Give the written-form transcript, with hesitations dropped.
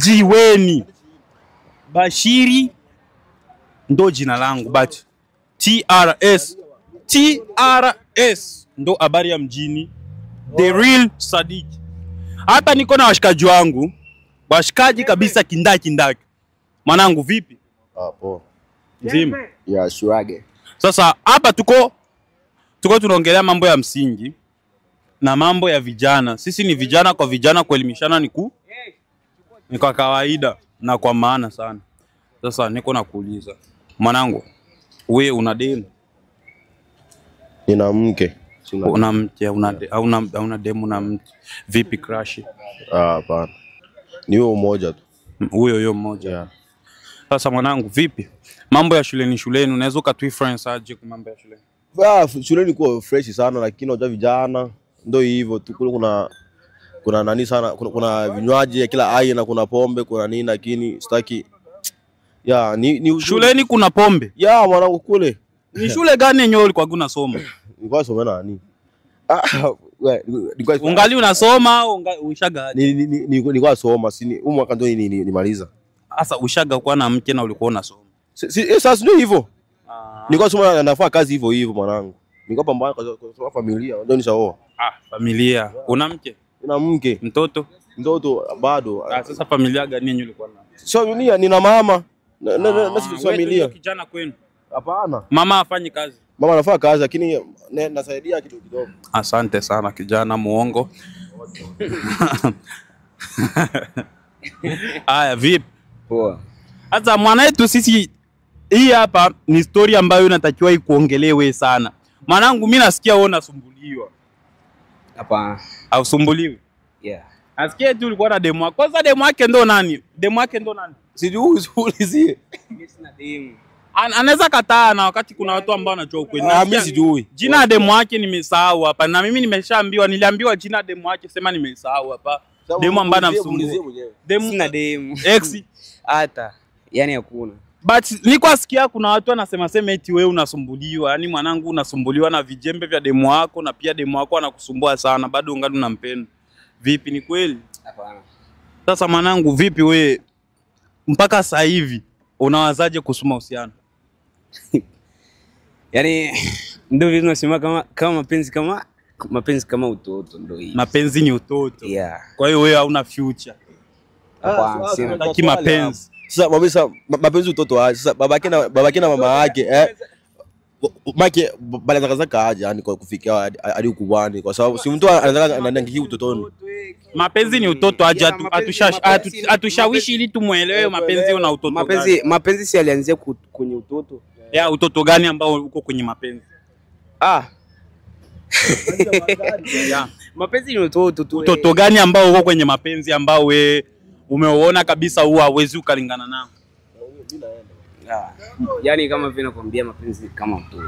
Jiweni. Bashiri ndo jina langu, but TRS ndo habari ya mjini. The real Sadik. Hapa niko na washikaji wangu. Washikaji kabisa kindaki. Mwanangu vipi? Poa. Nzima. Ya shwage. Sasa hapa tuko tunaongelea mambo ya msingi na mambo ya vijana. Sisi ni vijana kwa vijana, kuelimishana ni kwa kawaida na kwa maana sana. Sasa niko nakuuliza, mwanangu, wewe una demu? Nina mke. Una mke? Una demu na mke? Vipi crush? Hapana. Ni wewe mmoja tu. Huyo mmoja. Yeah. Sasa mwanangu, vipi mambo ya shuleni, unaweza ukatufresh aje kwa mambo ya shuleni? Shuleni kwa fresh sana, lakini unajua vijana ndio hivyo tu. Kuna nani sana, kuna vinywaji ya kila aina, kuna pombe, kuna nini, lakini sitaki. Ni shuleni kuna pombe? Mwanangu kule. Ni shule gani yenyewe ulikuwa unasoma? Nilikuwa nasoma nani? Ungali unasoma au ushaga? Nilikuwa nasoma, mwaka ndio nimaliza. Sasa ushaga kwa na mke na ulikuwa unasoma? Sasa ndio hivyo. Nilikuwa nasoma, nafanya kazi hivyo mwanangu. Nilikuwa pambana kwa familia, ndio nishaoa. Familia. Una mke? Nina mke. Mtoto bado. Sasa familia gani yenyewe ulikuwa nayo? Familia nina mama. Na si familia. Kijana kwenu? Hapana. Mama afanye kazi? Mama anafanya kazi, lakini nasaidia kitu kidogo. Asante sana kijana muongo. Haya, vipi? Poa. Sasa mwanaitu sisi, hii hapa ni story ambayo inatakiwa ikuongelewe sana. Mwanangu, mimi nasikia wewe unasumbuliwa. Hapana. Au sumbuliwi? Yeah. Nasikia tu ulikuwa na demu wako. Kwanza demu wake ndo nani? Sijui ulizie. Mimi sina demu. Anaweza kataa na wakati kuna watu ambao wanajua ukweli. Mimi sijui. Jina la demu wake nimesahau hapa. Na mimi niliambiwa jina la demu wake, sema nimesahau hapa. Demu ambaye anamsumbua. Sina demu. Ex Hata. Yaani hakuna. But nilikuwa sikia kuna watu wanasema eti wewe unasumbuliwa. Yaani mwanangu, unasumbuliwa na vijembe vya demu wako, na pia demu wako anakusumbua sana, bado ungali unampenda. Vipi, ni kweli? Hapana. Sasa mwanangu, vipi wewe mpaka sasa hivi unawazaje kuhusu mahusiano? Yaani ndio vile tunasema kama mapenzi kama utoto ndio hii. Mapenzi ni utoto. Yeah. Kwa hiyo wewe hauna future. Hapana, sina mapenzi. Sasa mapenzi utoto aje. Sasa babake na mama yake make balianza kaje, yani kwa kufikia hadi ukubwani, kwa sababu si mtu anataka anangia utotoni. Mapenzi ni utoto aje, atushawishi ili tumuelewe mapenzi una utoto. Mapenzi si alianzia kwenye utoto. Utoto gani ambao uko kwenye mapenzi? Mapenzi ni utoto tu. Utoto gani ambao uko kwenye mapenzi ambao we umeona kabisa huwa hauwezi ukalingana nao? Yaani kama vile nakwambia, mapenzi kama utoto.